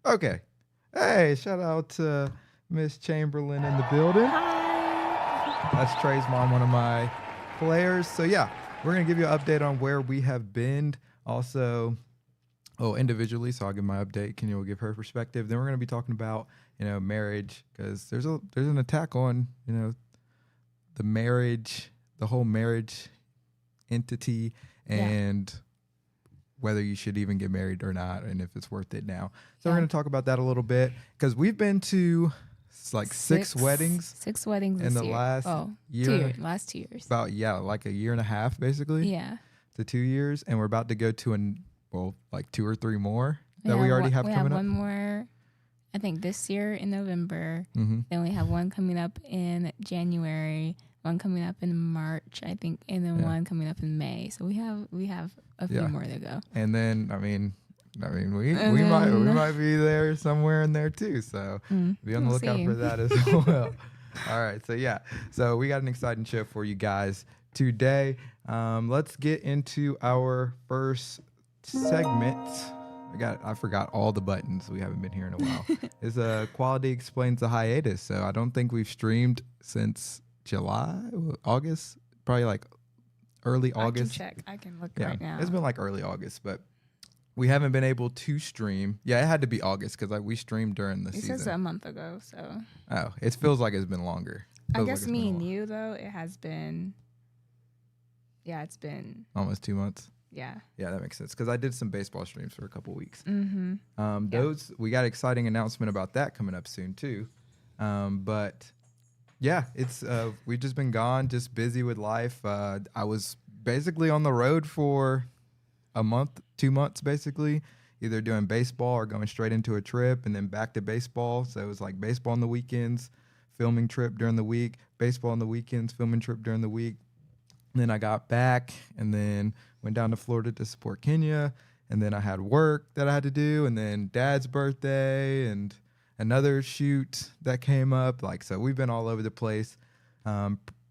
Okay. Hey, shout out to Miss Chamberlain in the building. Hi. That's Trey's mom, one of my players. So yeah, we're gonna give you an update on where we have been. Also, individually. So I'll give my update. Kenya will give her perspective. Then we're gonna be talking about marriage because there's an attack on the marriage, the whole marriage entity, and whether you should even get married or not, and if it's worth it now. So we're going to talk about that a little bit because we've been to like six weddings. Six weddings in this the year. last year. 2 years. Last 2 years. About like a year and a half, basically. Yeah. To 2 years, and we're about to go to like 2 or 3 more that we already have coming up. We have one more, I think, this year in November. Mm-hmm. Then we have one coming up in January. One coming up in March, I think, and then one coming up in May. So we have a few more to go. And then we might be there somewhere in there too. So be on the lookout for that as well. All right. So we got an exciting show for you guys today. Let's get into our first segment. I forgot all the buttons. We haven't been here in a while. Is Quality Explains the Hiatus. So I don't think we've streamed since July, August, probably like early August. I can look right now. It's been like early August, but we haven't been able to stream. Yeah, it had to be August because we streamed during the season. It says a month ago, so. Oh, it feels like it's been longer. I guess me and you, though, it has been. Yeah, it's been almost 2 months. Yeah. Yeah, that makes sense because I did some baseball streams for a couple weeks. Mm-hmm. We got an exciting announcement about that coming up soon too. But yeah, it's we've just been gone, just busy with life. I was basically on the road for a month, 2 months, basically, either doing baseball or going straight into a trip and then back to baseball. So it was like baseball on the weekends, filming trip during the week, baseball on the weekends, filming trip during the week. And then I got back and then went down to Florida to support Kenya. And then I had work that I had to do, and then Dad's birthday and another shoot that came up. So we've been all over the place.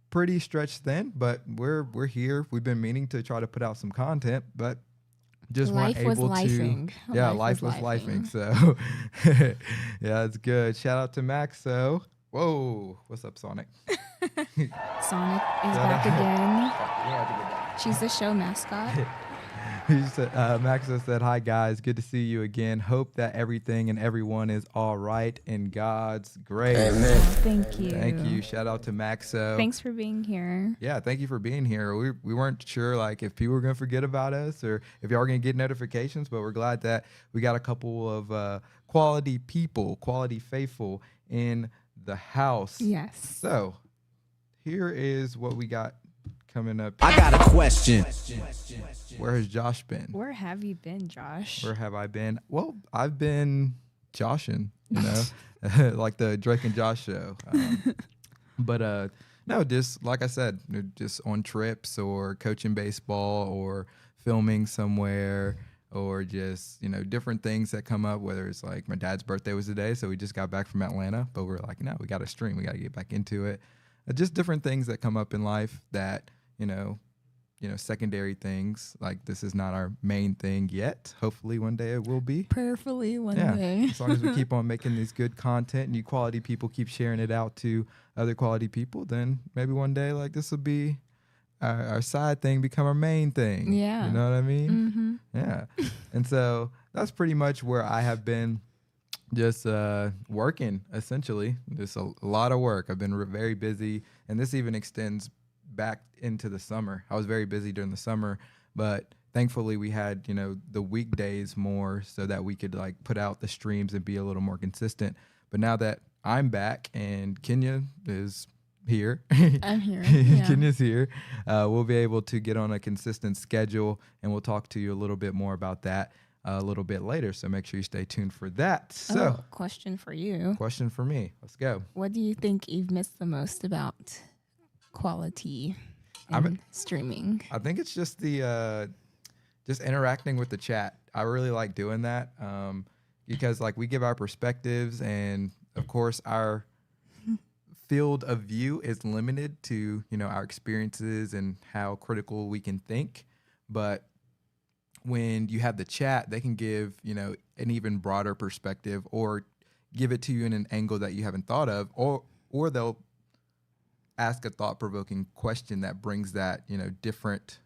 Pretty stretched thin, but we're here. We've been meaning to try to put out some content, but just weren't able to. Yeah, life was lifing. So yeah, it's good. Shout out to Maxo. Whoa, what's up, Sonic? Sonic is back again. She's the show mascot. Maxo said, "Hi guys, good to see you again. Hope that everything and everyone is all right in God's grace." Amen. Thank you. Thank you. Shout out to Maxo. Thanks for being here. Yeah, thank you for being here. We weren't sure if people were gonna forget about us or if y'all were gonna get notifications, but we're glad that we got a couple of quality people, quality faithful in the house. Yes. So here is what we got coming up. I got a question. Where has Josh been? Where have you been, Josh? Where have I been? Well, I've been joshing, like the Drake and Josh show. But no, just like I said, just on trips or coaching baseball or filming somewhere or just, different things that come up, whether it's like my dad's birthday was today, so we just got back from Atlanta, but we're like, no, we got to stream. We got to get back into it. Just different things that come up in life that, secondary things. Like this is not our main thing yet. Hopefully one day it will be. Prayerfully one day. As long as we keep on making these good content and you quality people keep sharing it out to other quality people, then maybe one day this will be our side thing become our main thing. Yeah. You know what I mean? Mm-hmm. Yeah. And so that's pretty much where I have been just working, essentially. Just a lot of work. I've been very busy, and this even extends back into the summer. I was very busy during the summer, but thankfully we had, the weekdays more so that we could put out the streams and be a little more consistent. But now that I'm back and Kenya is here. I'm here. Yeah. Kenya's here. We'll be able to get on a consistent schedule, and we'll talk to you a little bit more about that a little bit later. So make sure you stay tuned for that. So, question for you. Question for me. Let's go. What do you think you've missed the most about quality and streaming? I think it's just the just interacting with the chat. I really like doing that because we give our perspectives, and of course our field of view is limited to our experiences and how critical we can think, but when you have the chat, they can give, an even broader perspective or give it to you in an angle that you haven't thought of, or they'll ask a thought-provoking question that brings that, different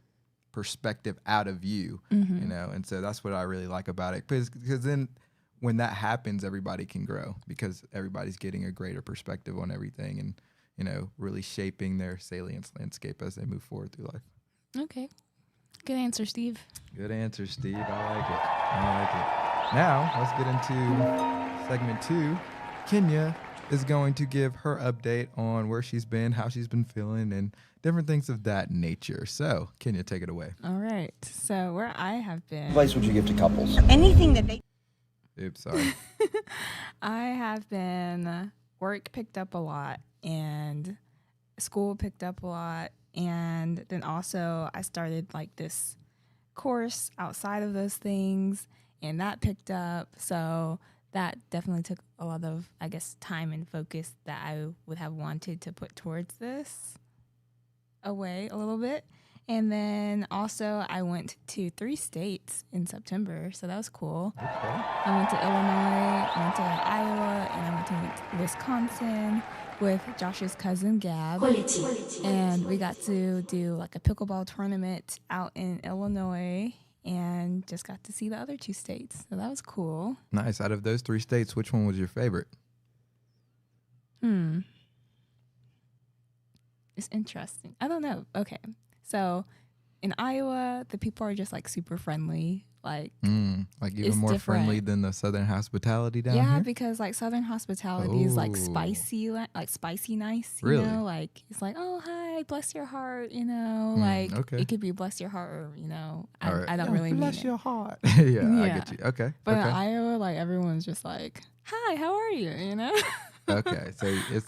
perspective out of you, and so that's what I really like about it, because then when that happens, everybody can grow because everybody's getting a greater perspective on everything and, really shaping their salience landscape as they move forward through life. Okay. Good answer, Steve. Good answer, Steve. I like it. Now, let's get into segment 2. Kenya is going to give her update on where she's been, how she's been feeling, and different things of that nature. So, Kenya, take it away. All right. So, where I have been. Advice would you give to couples? Anything that they. Oops, sorry. I have been, work picked up a lot, and school picked up a lot. And then also I started like this course outside of those things, and that picked up. So that definitely took a lot of, I guess, time and focus that I would have wanted to put towards this away a little bit. And then also I went to 3 states in September, so that was cool. Okay. I went to Illinois, I went to Iowa, and I went to Wisconsin with Josh's cousin Gab. And we got to do like a pickleball tournament out in Illinois and just got to see the other 2 states. So that was cool. Nice. Out of those 3 states, which one was your favorite? It's interesting. I don't know. Okay. So in Iowa, the people are just like super friendly. Like even more different. Friendly than the Southern hospitality down yeah, here? because like Southern hospitality is like spicy nice. You Really? know, like it's like, oh hi, bless your heart. Like okay. it could be bless your heart, or All right. I don't really mean bless it. your heart. I Yeah. get you. Okay. But okay. in Iowa, like everyone's just like, hi, how are you? Okay, so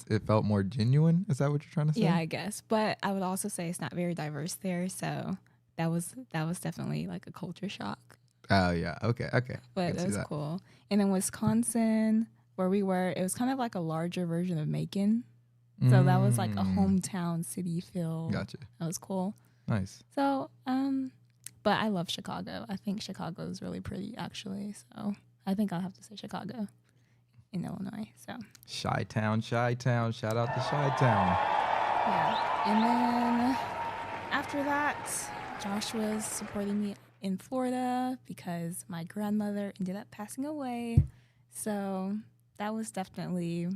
it felt more genuine. Is that what you're trying to say? Yeah, I guess. But I would also say it's not very diverse there, so that was definitely like a culture shock. Oh yeah. Okay. But it was cool. And in Wisconsin, where we were, it was kind of like a larger version of Macon. So that was like a hometown city feel. Gotcha. That was cool. Nice. So, but I love Chicago. I think Chicago is really pretty, actually. So I think I'll have to say Chicago in Illinois. So Chi-Town. Shout out to Chi-Town. yeah. And then after that, Josh was supporting me in Florida because my grandmother ended up passing away. So that was definitely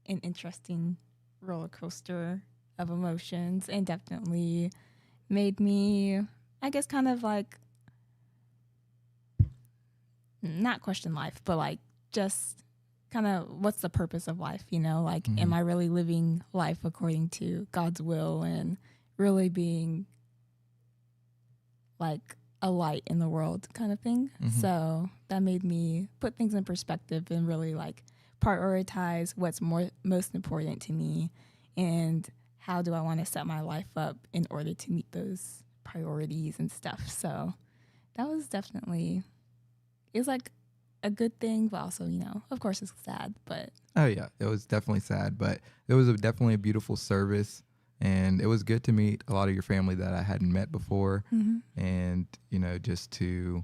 an interesting roller coaster of emotions, and definitely made me, I guess, kind of like not question life, but like just kind of what's the purpose of life, like am I really living life according to God's will and really being like a light in the world kind of thing. So that made me put things in perspective and really like prioritize what's most important to me and how do I want to set my life up in order to meet those priorities and stuff. So that was definitely, it was like a good thing, but also, of course it's sad, but. Oh yeah, it was definitely sad, but it was definitely a beautiful service. And it was good to meet a lot of your family that I hadn't met before. And, just to,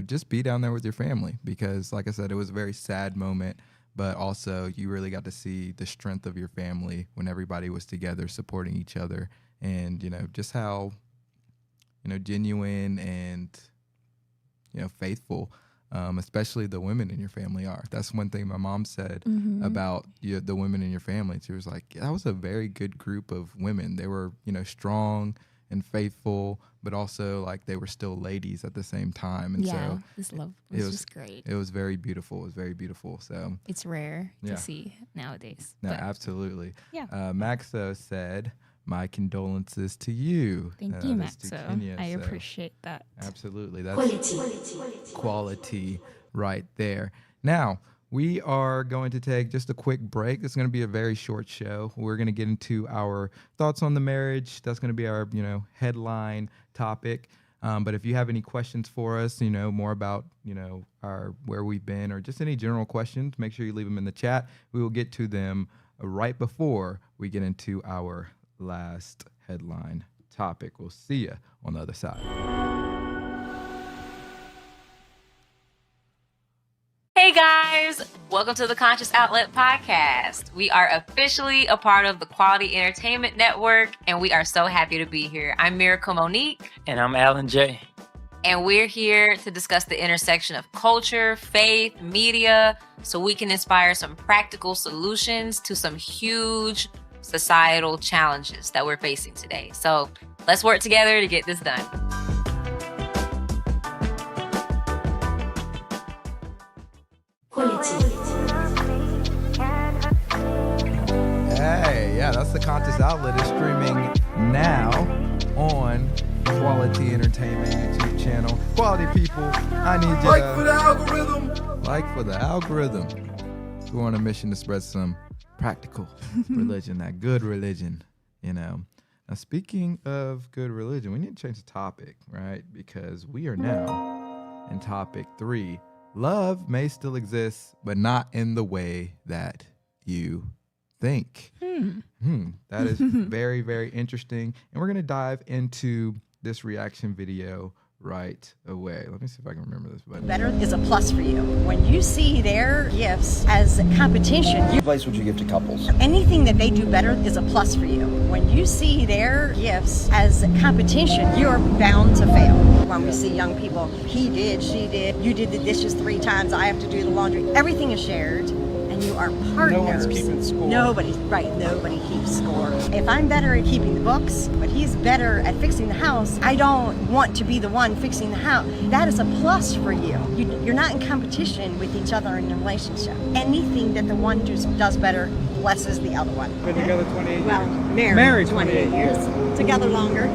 just be down there with your family. Because, like I said, it was a very sad moment. But also, you really got to see the strength of your family when everybody was together supporting each other. And, just how, genuine and, faithful, especially the women in your family are. That's one thing my mom said about the women in your family. She was like, that was a very good group of women. They were, strong and faithful, but also like they were still ladies at the same time. And so this love was just great. It was very beautiful. It was very beautiful. So it's rare to see nowadays. No, absolutely. Yeah. Maxo said, my condolences to you. Thank you, Maxo. I appreciate that. Absolutely. That's quality right there. Now, we are going to take just a quick break. It's going to be a very short show. We're going to get into our thoughts on the marriage. That's going to be our, headline topic. But if you have any questions for us, more about, our where we've been or just any general questions, make sure you leave them in the chat. We will get to them right before we get into our last headline topic. We'll see you on the other side. Hey guys, welcome to the Conscious Outlet Podcast. We are officially a part of the Quality Entertainment Network, and we are so happy to be here. I'm Miracle Monique. And I'm Alan J. And we're here to discuss the intersection of culture, faith, media, so we can inspire some practical solutions to some huge societal challenges that we're facing today. So let's work together to get this done. Hey, yeah, that's the Conscious Outlet. Is streaming now on Quality Entertainment YouTube channel. Quality people, I need you. Like for the algorithm. Like for the algorithm. We're on a mission to spread some practical religion, that good religion, you know. Now, speaking of good religion, we need to change the topic, right? Because we are now in topic 3. Love may still exist, but not in the way that you think. That is very, very interesting. And we're going to dive into this reaction video right away. Let me see if I can remember this button. Better is a plus for you. When you see their gifts as competition, What advice would you give to couples? anything that they do better is a plus for you. When you see their gifts as competition, you're bound to fail. When we see young people, he did, she did, you did the dishes 3 times, I have to do the laundry. Everything is shared. And you are partners. No one's keeping score. Nobody keeps score. If I'm better at keeping the books, but he's better at fixing the house, I don't want to be the one fixing the house. That is a plus for you. You're not in competition with each other in a relationship. Anything that the one does better blesses the other one. Been together 28 years. Well, married 28 years. Together longer.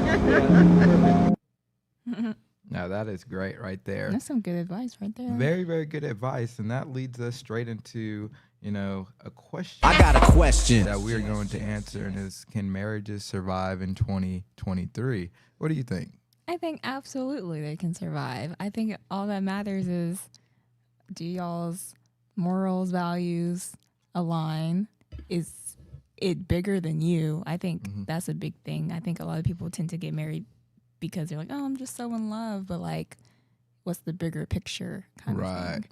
Now, that is great right there. That's some good advice right there. Very, very good advice. And that leads us straight into, you know, a question. I got a question that we're going to answer, and is, can marriages survive in 2023? What do you think? I think absolutely they can survive. I think all that matters is, do y'all's morals, values align? Is it bigger than you? I think that's a big thing. I think a lot of people tend to get married because they're like, oh, I'm just so in love. But like, what's the bigger picture kind of thing?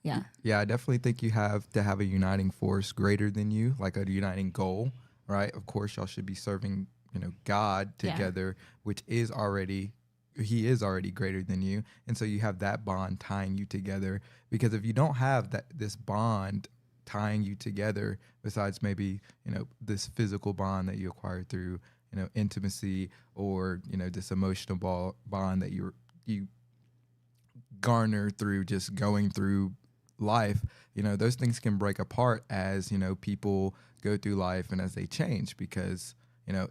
Yeah. Yeah, I definitely think you have to have a uniting force greater than you, like a uniting goal, right? Of course, y'all should be serving, you know, God together, which is already, he is already greater than you. And so you have that bond tying you together, because if you don't have this bond tying you together, besides maybe, you know, this physical bond that you acquire through, you know, intimacy, or, you know, this emotional bond that you garner through just going through life, you know, those things can break apart as, you know, people go through life and as they change, because, you know,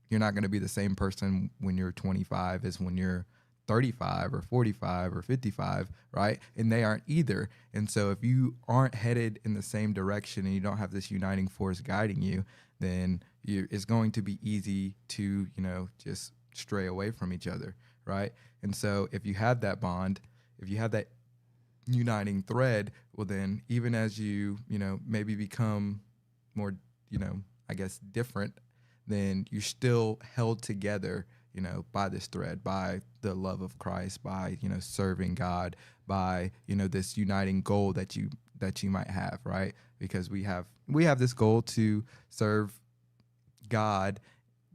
you're not going to be the same person when you're 25 as when you're 35 or 45 or 55, right? And they aren't either. And so if you aren't headed in the same direction and you don't have this uniting force guiding you, then it's going to be easy to, you know, just stray away from each other, right? And so if you have that bond, if you have that uniting thread, well then, even as you know, maybe become more, you know, I guess different, then you're still held together, you know, by this thread, by the love of Christ, by, you know, serving God, by, you know, this uniting goal that you might have, right? Because we have this goal to serve God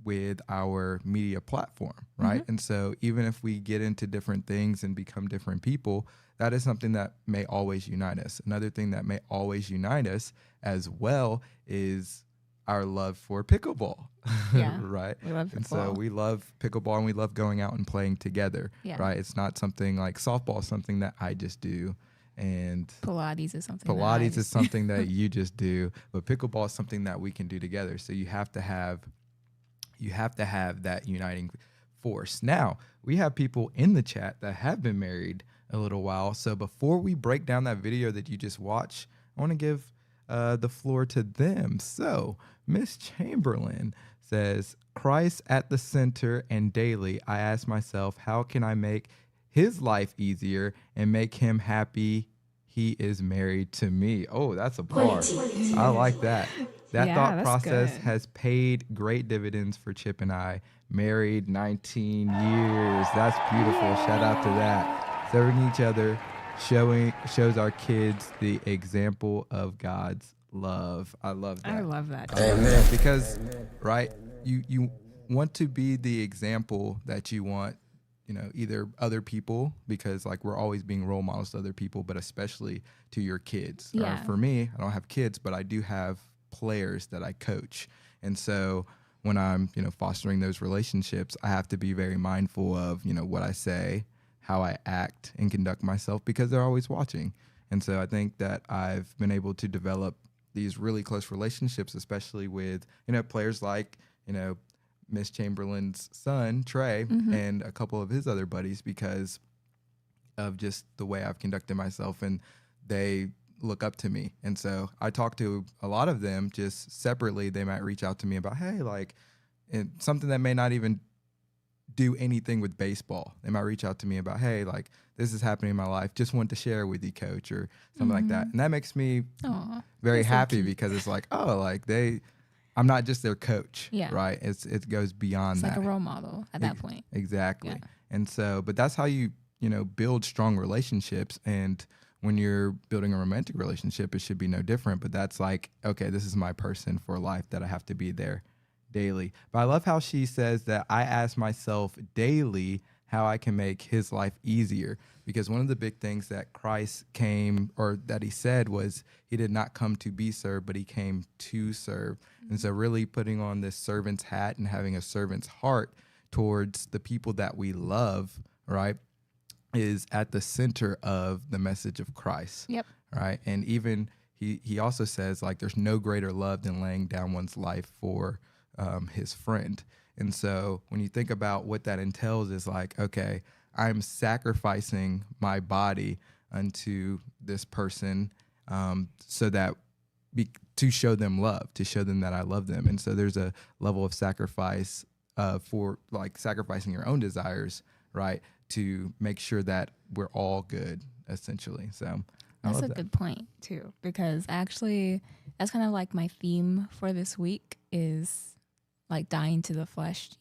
with our media platform, right? And so even if we get into different things and become different people, that is something that may always unite us. Another thing that may always unite us as well is our love for pickleball, Yeah, right? we love And so pickleball. we love pickleball and we love going out and playing together, Yeah. right? It's not something like softball is something that I just do, and Pilates is something. that I Pilates is just- something that you just do, but pickleball is something that we can do together. So you have to have that uniting force. Now, we have people in the chat that have been married a little while. So before we break down that video that you just watched, I want to give the floor to them. So Miss Chamberlain says, Christ at the center and daily, I ask myself, how can I make his life easier and make him happy? He is married to me. Oh, that's a bar. I like that. That Yeah, thought that's process good. has paid great dividends for Chip and I. Married 19 years. That's beautiful. Shout out to that. Serving each other shows our kids the example of God's love. I love that. I love that. I love that because, right, you want to be the example that you want, either other people, because like we're always being role models to other people, but especially to your kids. Yeah. For me, I don't have kids, but I do have players that I coach. And so when I'm, fostering those relationships, I have to be very mindful of, what I say, how I act and conduct myself, because they're always watching. And so I think that I've been able to develop these really close relationships, especially with, players like, Miss Chamberlain's son, Trey, and a couple of his other buddies, because of just the way I've conducted myself, and they look up to me. And so I talk to a lot of them just separately. They might reach out to me about, hey, like, and something that may not even do anything with baseball. They might reach out to me about, hey, like, this is happening in my life. Just want to share with you, coach, or something like that. And that makes me very happy, because it's like, oh, like I'm not just their coach, right? It goes beyond that. It's like a role model at that point. Exactly. Yeah. And so, but that's how you build strong relationships. And when you're building a romantic relationship, it should be no different. But that's like, okay, this is my person for life that I have to be there daily. But I love how she says that I ask myself daily how I can make his life easier, because one of the big things that Christ came, or that he said, was he did not come to be served, but he came to serve. And so really putting on this servant's hat and having a servant's heart towards the people that we love, right, is at the center of the message of Christ. Yep. Right. And even he also says, like, there's no greater love than laying down one's life for his friend. And so when you think about what that entails, is like, okay, I'm sacrificing my body unto this person, so that to show them love, to show them that I love them. And so there's a level of sacrifice for, like, sacrificing your own desires, right, to make sure that we're all good, essentially. So that's a good point too, because actually that's kind of like my theme for this week, is like dying to the flesh,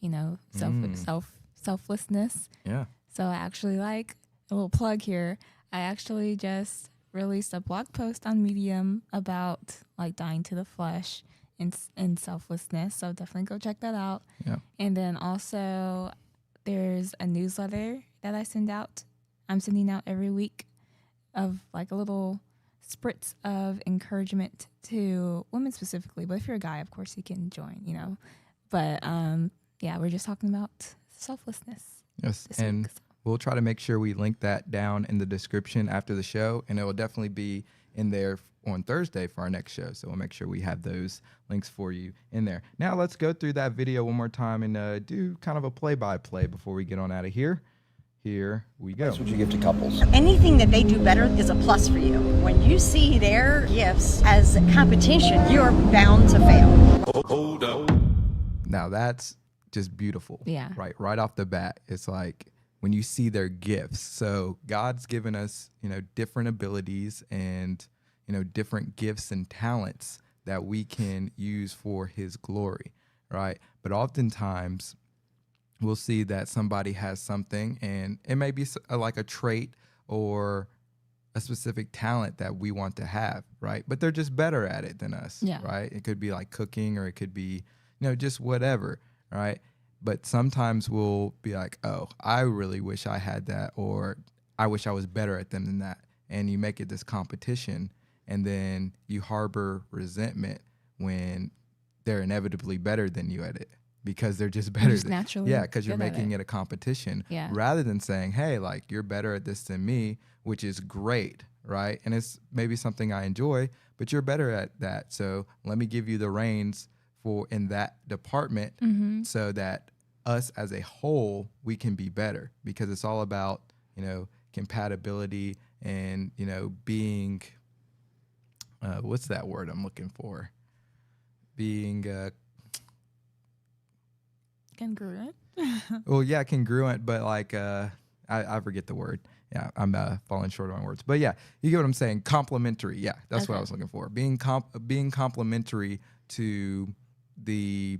selflessness. Yeah. So I actually, like, a little plug here, I actually just released a blog post on Medium about like dying to the flesh and selflessness. So definitely go check that out. Yeah. And then also there's a newsletter that I send out. I'm sending out every week, of like a little spritz of encouragement to women specifically. But if you're a guy, of course you can join, But we're just talking about selflessness. Yes. And we'll try to make sure we link that down in the description after the show, and it will definitely be in there on Thursday for our next show. So we'll make sure we have those links for you in there. Now let's go through that video one more time and do kind of a play-by-play before we get on out of here. Here we go. That's what you give to couples. Anything that they do better is a plus for you. When you see their gifts as competition, you're bound to fail. Hold up. Now that's just beautiful. Yeah. Right off the bat, it's like when you see their gifts. So God's given us, different abilities and, different gifts and talents that we can use for his glory, right? But oftentimes we'll see that somebody has something, and it may be like a trait or a specific talent that we want to have, right? But they're just better at it than us, right? It could be like cooking, or it could be, just whatever, right? But sometimes we'll be like, oh, I really wish I had that, or I wish I was better at them than that. And you make it this competition, and then you harbor resentment when they're inevitably better than you at it, because they're just better. Just naturally. Yeah, because you're making it a competition, rather than saying, hey, like, you're better at this than me, which is great, right? And it's maybe something I enjoy, but you're better at that. So let me give you the reins in that department, so that us as a whole, we can be better, because it's all about, compatibility and, being, what's that word I'm looking for? Being, congruent. well, yeah, congruent, but like, I forget the word. Yeah, I'm falling short on words, but yeah, you get what I'm saying. Complementary. Yeah, that's what I was looking for. Being complementary to the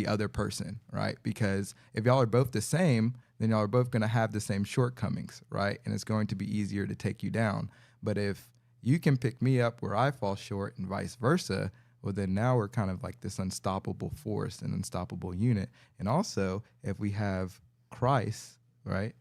other person, right? Because if y'all are both the same, then y'all are both going to have the same shortcomings, right? And it's going to be easier to take you down. But if you can pick me up where I fall short and vice versa, well, then now we're kind of like this unstoppable force and unstoppable unit. And also, if we have Christ, right,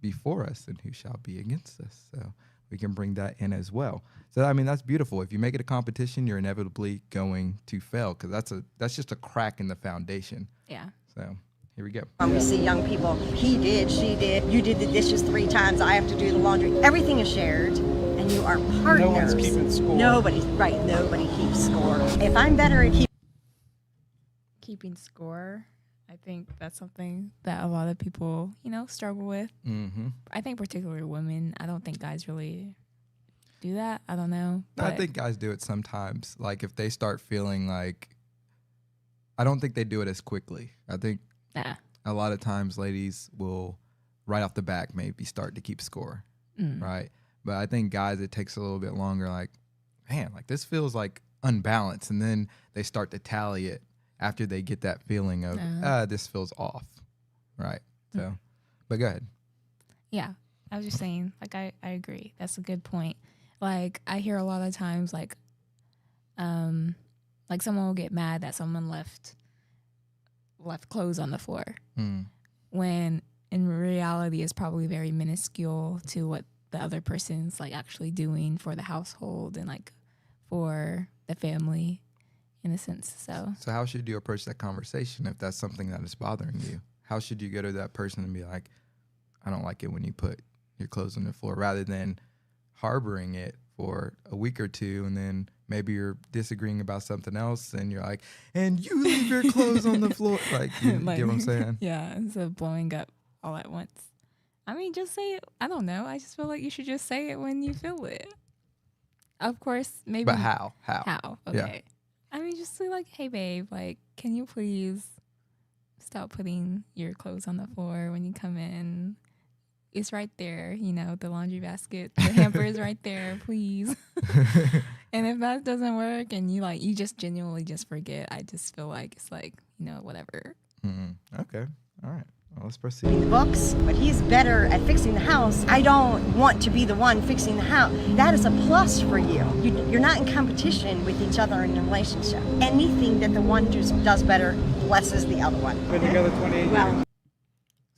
before us, then who shall be against us? So we can bring that in as well. So, I mean, that's beautiful. If you make it a competition, you're inevitably going to fail because that's just a crack in the foundation. Yeah. So here we go. When we see young people, he did, she did, you did the dishes 3 times, I have to do the laundry. Everything is shared, and you are partners. No one's keeping score. Nobody keeps score. If I'm better at Keeping score, I think that's something that a lot of people, struggle with. Mm-hmm. I think particularly women. I don't think guys really do that. I don't know. I think guys do it sometimes. Like if they start feeling like, I don't think they do it as quickly. I think a lot of times ladies will right off the back maybe start to keep score, right? But I think guys, it takes a little bit longer. Like, man, like this feels like unbalanced. And then they start to tally it after they get that feeling of, this feels off, right? So, but go ahead. Yeah, I was just saying, like, I agree. That's a good point. Like, I hear a lot of times, like someone will get mad that someone left clothes on the floor, when in reality it's probably very minuscule to what the other person's like actually doing for the household and like for the family, in a sense. So how should you approach that conversation if that's something that is bothering you? How should you go to that person and be like, I don't like it when you put your clothes on the floor, rather than harboring it for a week or two and then maybe you're disagreeing about something else and you're like, and you leave your clothes on the floor. Like, you get what I'm saying? Yeah, instead of blowing up all at once. I mean, just say it. I don't know. I just feel like you should just say it when you feel it. Of course, maybe. But how? How? Okay. Yeah. I mean, just say like, hey, babe, like, can you please stop putting your clothes on the floor when you come in? It's right there, the laundry basket, the hamper is right there, please. And if that doesn't work and you just genuinely just forget, I just feel like it's like, whatever. Okay. All right. Well, let's proceed. the books, but he's better at fixing the house. I don't want to be the one fixing the house. That is a plus for you. You're not in competition with each other in a relationship. Anything that the one does better blesses the other one. Been together 28 years.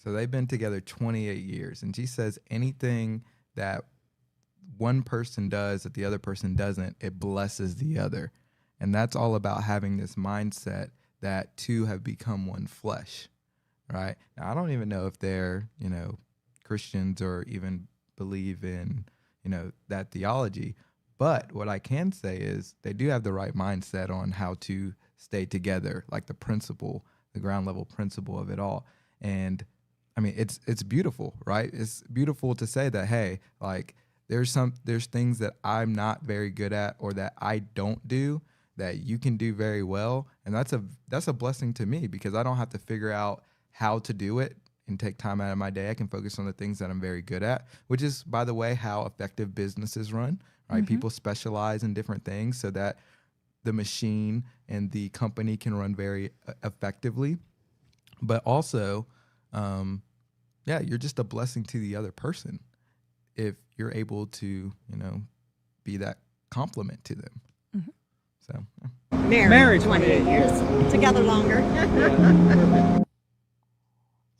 So they've been together 28 years, and she says anything that one person does that the other person doesn't, it blesses the other. And that's all about having this mindset that two have become one flesh, right? Now, I don't even know if they're, Christians or even believe in, that theology. But what I can say is they do have the right mindset on how to stay together, like the principle, the ground level principle of it all. And I mean, it's beautiful, right? It's beautiful to say that, hey, like there's things that I'm not very good at or that I don't do that you can do very well. And that's a blessing to me because I don't have to figure out how to do it and take time out of my day. I can focus on the things that I'm very good at, which is, by the way, how effective businesses run, right? Mm-hmm. People specialize in different things so that the machine and the company can run very effectively. But also, you're just a blessing to the other person if you're able to, be that compliment to them. Mm-hmm. So, Married 28 years. Together longer.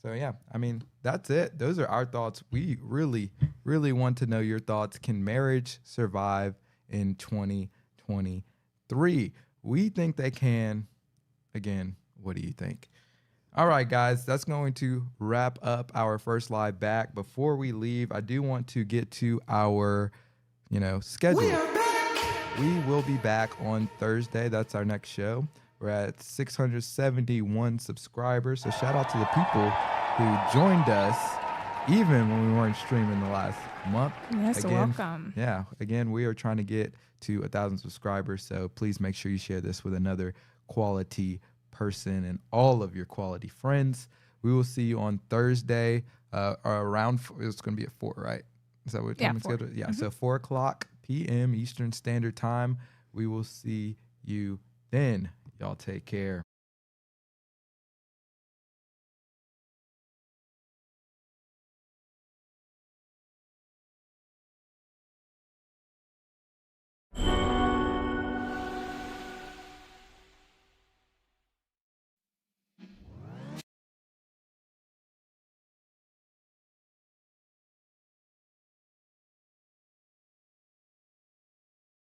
So, yeah, I mean, that's it. Those are our thoughts. We really, really want to know your thoughts. Can marriage survive in 2023? We think they can. Again, what do you think? All right, guys, that's going to wrap up our first live back. Before we leave, I do want to get to our, schedule. We are back. We will be back on Thursday. That's our next show. We're at 671 subscribers. So shout out to the people who joined us, even when we weren't streaming the last month. Yes, welcome. Yeah, again, we are trying to get to 1,000 subscribers. So please make sure you share this with another quality person and all of your quality friends. We will see you on Thursday around, it's going to be at 4, right? Is that what time it's scheduled? Yeah, so 4 o'clock p.m. Eastern Standard Time. We will see you then. Y'all take care.